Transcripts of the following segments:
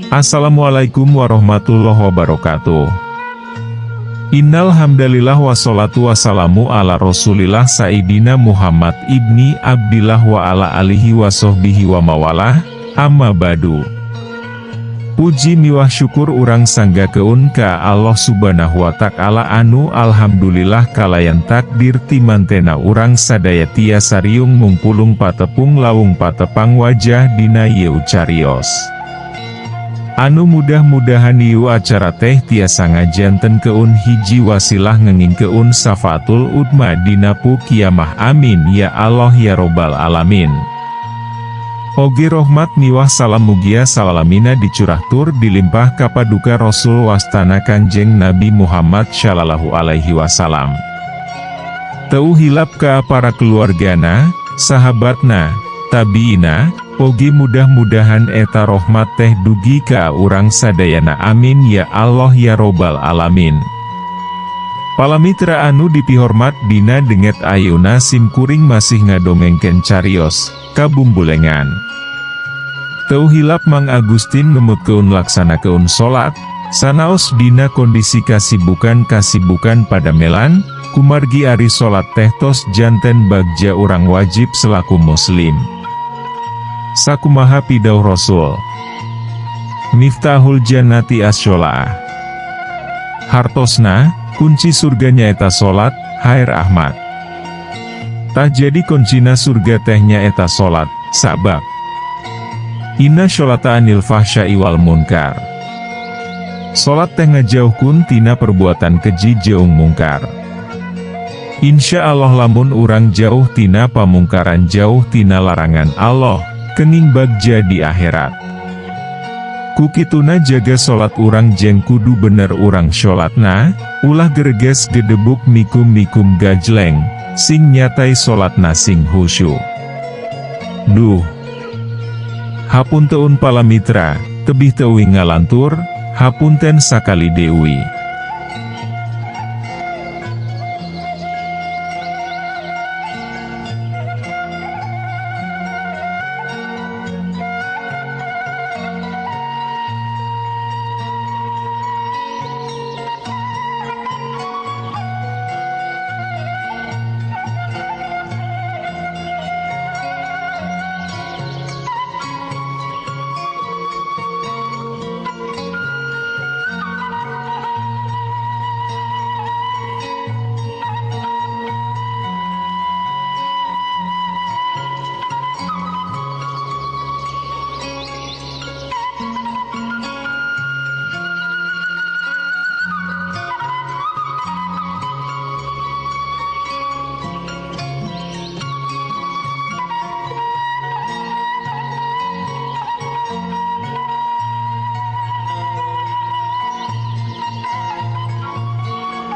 Assalamualaikum warahmatullahi wabarakatuh. Innal hamdalillah wassalatu wassalamu ala rasulillah Sayyidina Muhammad ibni Abdillah wa ala alihi wa sahbihi wa mawalah, amma badu. Puji miwah syukur urang sangga keun ka Allah subhanahu wa ta'ala anu alhamdulillah kalayan takdir timantena urang sadaya tiasa riung mungpulung patepung lawung patepang wajah dina yeu carios. Anu mudah-mudahan ieu acara teh tiasa ngajanten keun hiji wasilah ngenging keun safaatul udma dina pu kiamah amin ya Allah ya robbal alamin. Oge rahmat miwah salam mugia salalamina dicurah tur dilimpah kapaduka Rasul wastana Kanjeng Nabi Muhammad Shallallahu alaihi wasallam. Teu hilap ka para keluargana, sahabatna, tabiina, oge mudah-mudahan eta rahmat teh dugi ka urang sadayana amin ya Allah ya robbal alamin. Palamitra anu dipihormat dina denget ayeuna simkuring masih ngadongengkeun carios kabumbulengan. Teu hilap Mang Agustin ngemutkeun laksanakeun salat, sanaos dina kondisi kasibukan pada melan, kumargi ari salat teh tos janten bagja urang wajib selaku muslim. Sakumaha pidauh Rasul. Miftahul jannati as-shola'ah. Hartosna, kunci surganya eta solat, Hair Ahmad. Tah jadi kuncina surga tehnya eta solat, sabab inna sholata anil fahsya'i wal munkar. Solat teh ngajauhkun tina perbuatan keji jeung mungkar. Insya Allah lamun urang jauh tina pamungkaran jauh tina larangan Allah, kening bagja di akhirat. Kukituna jaga solat urang jeng kudu bener urang sholatna, ulah gereges gedebuk mikum-mikum gajleng, sing nyatai solatna sing khusyuk. Duh! Hapunteun palamitra, tebih teuing ngalantur, hapunten sakali deui.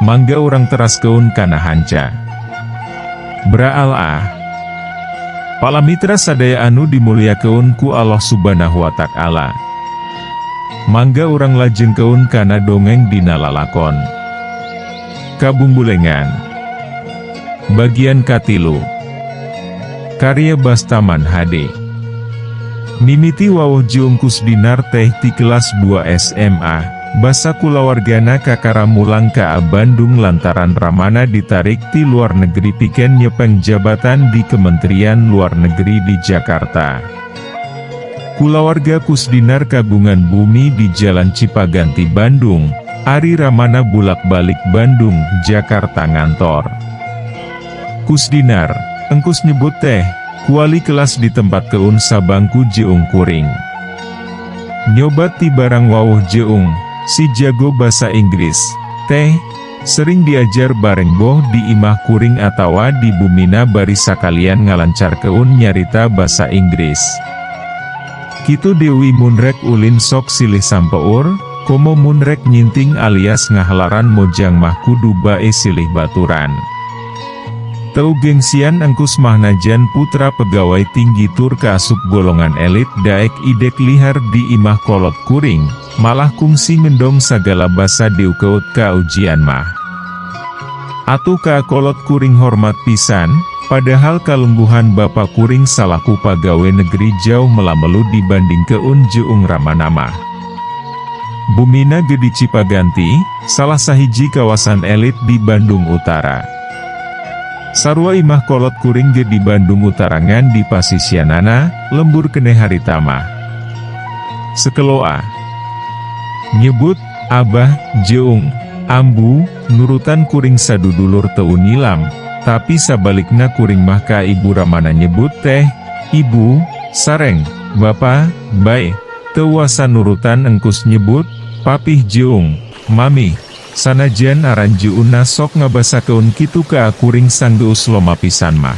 Mangga urang teraskeun kana hanca. Bra'al palamitra sadaya anu dimulyakeun ku Allah subhanahu wa ta'ala. Mangga urang lajengkeun kana dongeng dina lalakon kabumbulengan. Bagian katilu. Karya Bastaman HD. Mimiti wawuh jeung Kusdinar teh ti kelas 2 SMA. Basa kulawargana kakaramulang ka Bandung lantaran ramana ditarik ti luar negeri pikeun nyepeng jabatan di Kementerian Luar Negeri di Jakarta. Kulawarga Kusdinar kagungan bumi di Jalan Cipaganti Bandung, ari ramana bulak-balik Bandung, Jakarta ngantor. Kusdinar, engkus nyebut teh, kuali kelas di tempat keun sabangku jeung kuring. Nyobat ti barang wawuh jeung, si jago bahasa Inggris, teh, sering diajar bareng boh di imah kuring atawa di bumina bari sakalian ngalancar keun nyarita bahasa Inggris. Kitu Dewi munrek ulin sok silih sampeur, komo munrek nyinting alias ngahalaran mojang mah kudu bae silih baturan. Teu gengsian engkus mahnajan putra pegawai tinggi tur kaasup golongan elit daek idek lihar di imah kolot kuring, malah kungsi ngendong sagala basa diukeut ka ujian mah. Atuh ka kolot kuring hormat pisan, padahal kalungguhan Bapak kuring salaku pagawe negeri jauh melamelu dibanding keun jeung ramanamah. Bumina Gedi Cipaganti, salah sahiji kawasan elit di Bandung Utara. Sarua imah kolot kuring ge di Bandung Utarangan di pasisianana, lembur keneh haritama. Sekeloa nyebut, Abah, Jeung, Ambu, nurutan kuring sadudulur teu nilam, tapi sabalikna kuring mah ka ibu ramana nyebut teh, Ibu, sareng, Bapa, bae. Teu wasa nurutan engkus nyebut, Papih Jeung, Mami. Sanajan aran Jeunna sok ngabasakeun kitu ka kuring sanggeus loma pisan mah.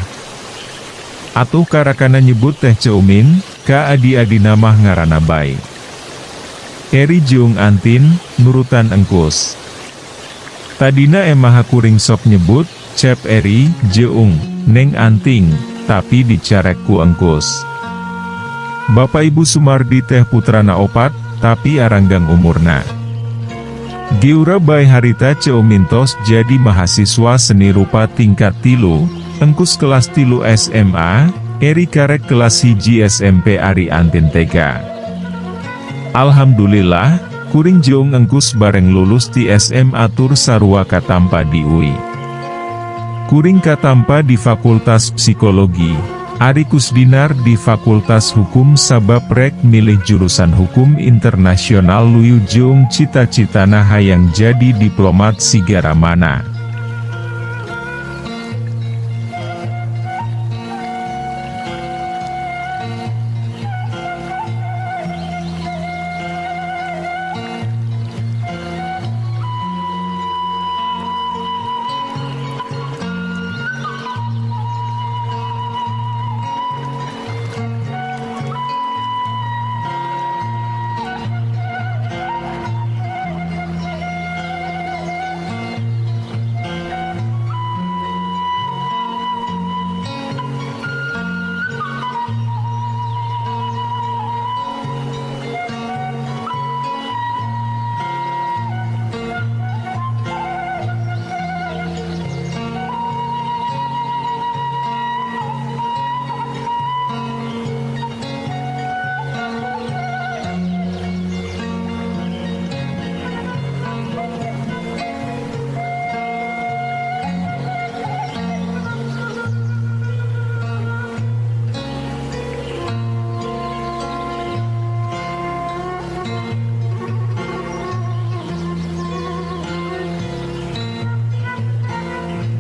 Atuh karakana nyebut teh Ceumin, ka adi-adina mah ngaranna bae. Eri Jeung Antin, nurutan engkus. Tadina emaha kuring sok nyebut, Cep Eri, Jeung, Neng Anting, tapi dicarek ku engkus. Bapak Ibu Sumardi teh putrana opat, tapi aranggang umurna. Giura bae harita Ceumintos jadi mahasiswa seni rupa tingkat 3, engkus kelas 3 SMA, Eri karek kelas 1 SMP Ari Antin TK. Alhamdulillah, kuring Jeung engkus bareng lulus di SMA tur sarua katampa di UI. Kuring katampa di Fakultas Psikologi, Ari Kusdinar di Fakultas Hukum sabab rek milih jurusan Hukum Internasional luyu Jeung cita-citana hayang jadi diplomat sigara mana.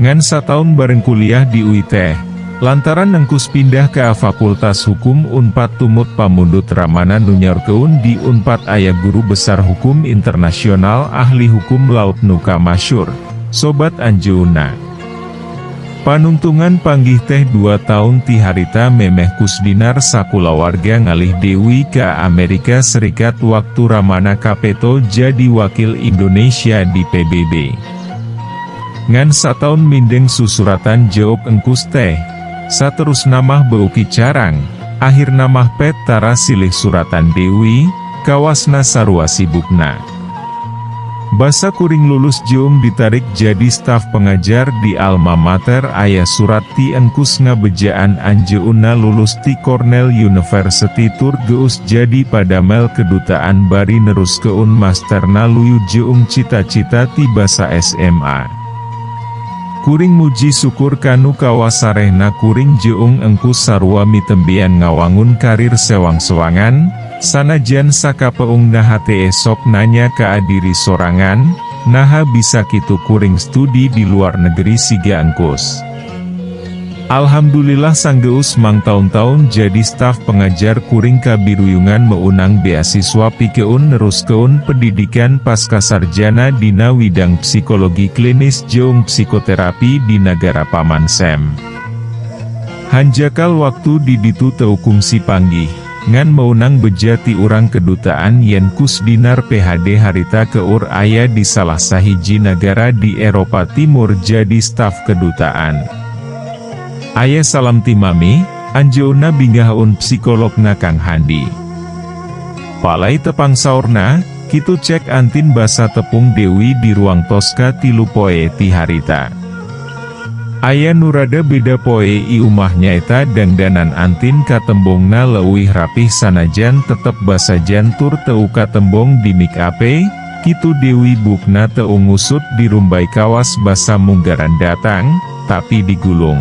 Ngan sataun bareng kuliah di UI teh, lantaran engkus pindah ke Fakultas Hukum Unpad tumut pamundut ramana nunyorkeun di Unpad aya guru besar hukum internasional ahli hukum laut nuka masyur, Sobat Anjeunna. Panungtungan panggih teh 2 tahun ti harita memeh Kusdinar sakulawarga ngalih deui ke Amerika Serikat waktu ramana kapeto jadi wakil Indonesia di PBB. Ngan sataun mindeng susuratan jawab engkus teh, saterus namah beuki carang, akhir namah pet tara silih suratan deui, kawasna sarua sibukna. Basa kuring lulus Jeung ditarik jadi staf pengajar di alma mater aya surat ti engkus ngabejaan Anjeunna lulus ti Cornell University tur geus jadi padamel kedutaan bari neruskeun masterna luyu Jeung cita-cita ti basa SMA. Kuring muji syukur kanu kawasarehna kuring Jeung engkus sarua mitembian ngawangun karir sewang-sewangan, sanajan sakapeung naha teu esok nanya ka adiri sorangan, naha bisa kitu kuring studi di luar negeri siga engkus. Alhamdulillah sanggeus mang taun-taun jadi staf pengajar kuring kabiruyungan meunang beasiswa pikeun neruskeun pendidikan pascasarjana dina widang psikologi klinis jeung psikoterapi di negara Paman Sam. Hanjakal waktu di ditu teu kungsi panggih, ngan meunang bejati urang kedutaan yen Kusdinar PhD harita keur aya di salah sahiji negara di Eropa Timur jadi staf kedutaan. Aya salam ti Mami, Anjeunna binggahaun psikologna Kang Handi. Palai tepang saurna, kitu cek Antin basa tepung Dewi di ruang Tosca 3 poe ti harita. Aya nurada beda poe i umahnya eta dangdanan antin katembongna leuwih rapih sanajan tetep basajan tur teu katembong di make up-e, kitu Dewi bukna teu ngusut dirumbai kawas basa munggaran datang, tapi digulung.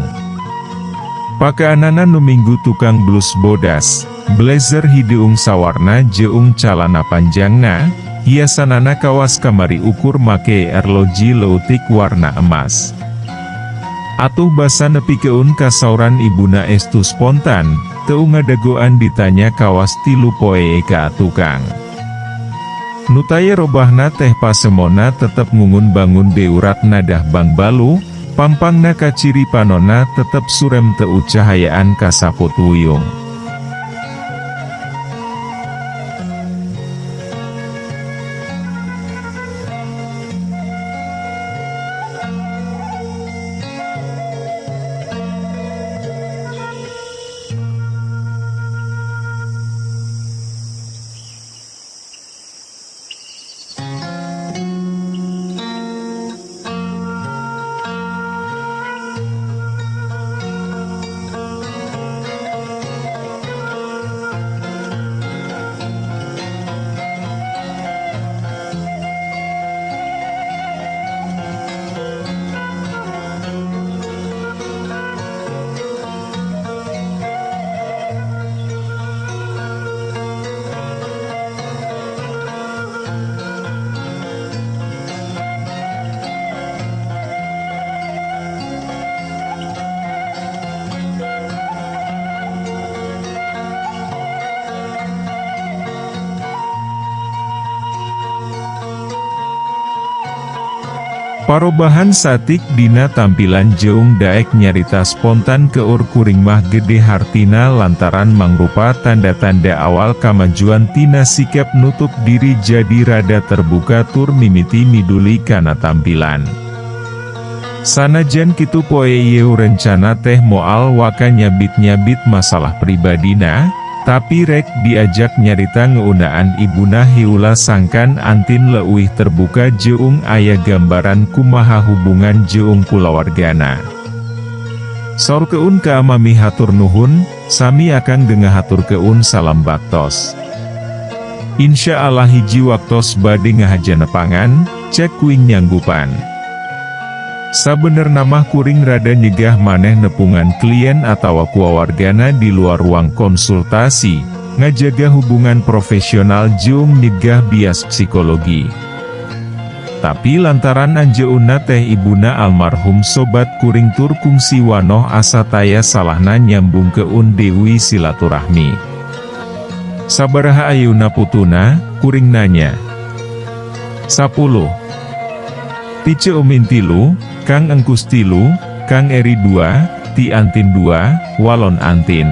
Pakaanana nu minggu tukang blus bodas, blazer hideung sawarna jeung calana panjangna, hiasanana kawas kamari ukur make arloji leutik warna emas. Atuh basa nepikeun kasauran ibuna estu spontan, teu ngadagoan ditanya kawas 3 poe ka tukang. Nutaya robahna teh pasemona tetep ngungun bangun deurat nadah bang balu, pampangna kaciri panona tetep surem teu cahayaan kasapotuyung. Parobahan satik dina tampilan jeung daek nyarita spontan keur kuring mah gede hartina lantaran mangrupa tanda-tanda awal kamajuan tina sikap nutup diri jadi rada terbuka tur mimiti miduli kana tampilan. Sanajan kitu poe ieu rencana teh moal waka nyabit-nyabit masalah pribadina, tapi rek diajak nyarita ngeunaan ibuna hiula sangkan antin leuwih terbuka jeung aya gambaran kumaha hubungan jeung kulawargana. Saur keun ka mami hatur nuhun, sami akang dengah hatur keun salam baktos. Insya Allah hiji waktos bade ngahajana pangan, cek kuing nyanggupan. Sabenerna mah kuring rada nyegah maneh nepungan klien atawa kuawargana di luar ruang konsultasi, ngajaga hubungan profesional jeung nyegah bias psikologi. Tapi lantaran anjeunna teh ibuna almarhum sobat kuring tur kungsi wanoh asa taya salahna nyambung keun Dewi silaturahmi. Sabaraha ayeuna putuna, kuring nanya. 10. Tice umin 3, Kang Engkus 3, Kang Eri 2, Ti Antin 2, Walon Antin.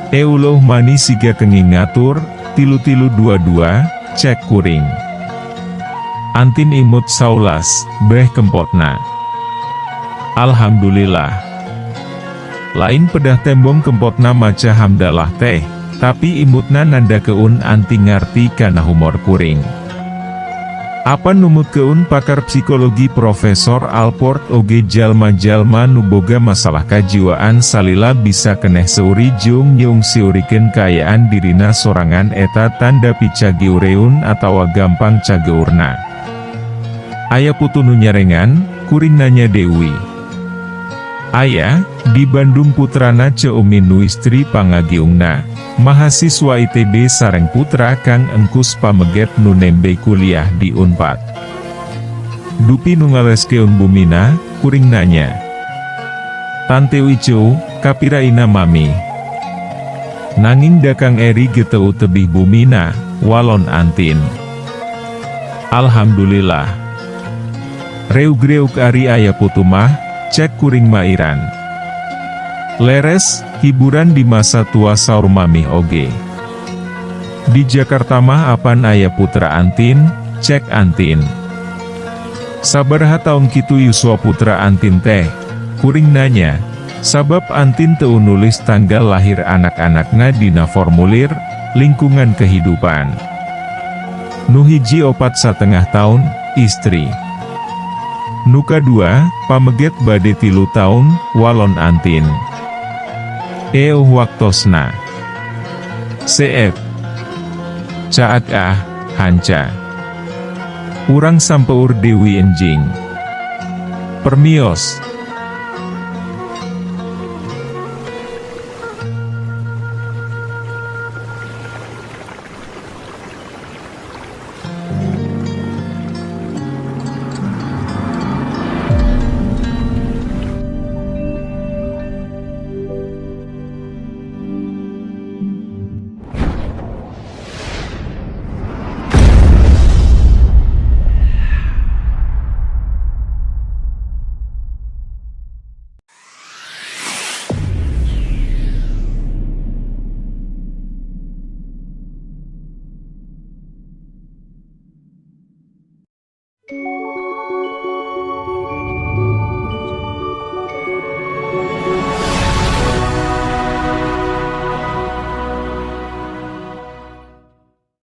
Euloh mani siga kenging ngatur, tilu-tilu 22, cek kuring. Antin imut saulas, breh kempotna. Alhamdulillah. Lain pedah tembong kempotna maca hamdalah teh, tapi imutna nanda keun anti ngarti kana humor kuring. Apa numut keun pakar psikologi Profesor Alport oge jalma-jalma nuboga masalah kajiwaan salila bisa keneh seuri jeung nyeung siurikeun kaayaan dirina sorangan eta tanda picagiureun atawa gampang cageurna. Aya putu nu nyarengan, kuring nanya Dewi. Aya, di Bandung putrana Ceumin nu istri pangagiungna, mahasiswa ITB sareng putra Kang Engkus pameget nu nembe kuliah di Unpad. Dupi nu ngaweskeun bumina, kuring nanya. Tante Wicu, kapiraina mami. Nanging da Kang Eri geteu tebih bumina, Walon Antin. Alhamdulillah. Reug-reug ari aya putu mah, cek kuring mairan. Leres, hiburan di masa tua saur mami oge. Di Jakarta mah apan aya putra Antin, cek Antin. Sabaraha taun kitu yuswa putra Antin teh, kuring nanya, sabab Antin teu nulis tanggal lahir anak-anakna dina formulir, lingkungan kehidupan. Nu hiji 4,5 tahun, istri. Nuka 2, pameget bade 3 taun, walon antin. Waktosna. CF. Caat hanca. Urang sampeur Dewi enjing. Permios.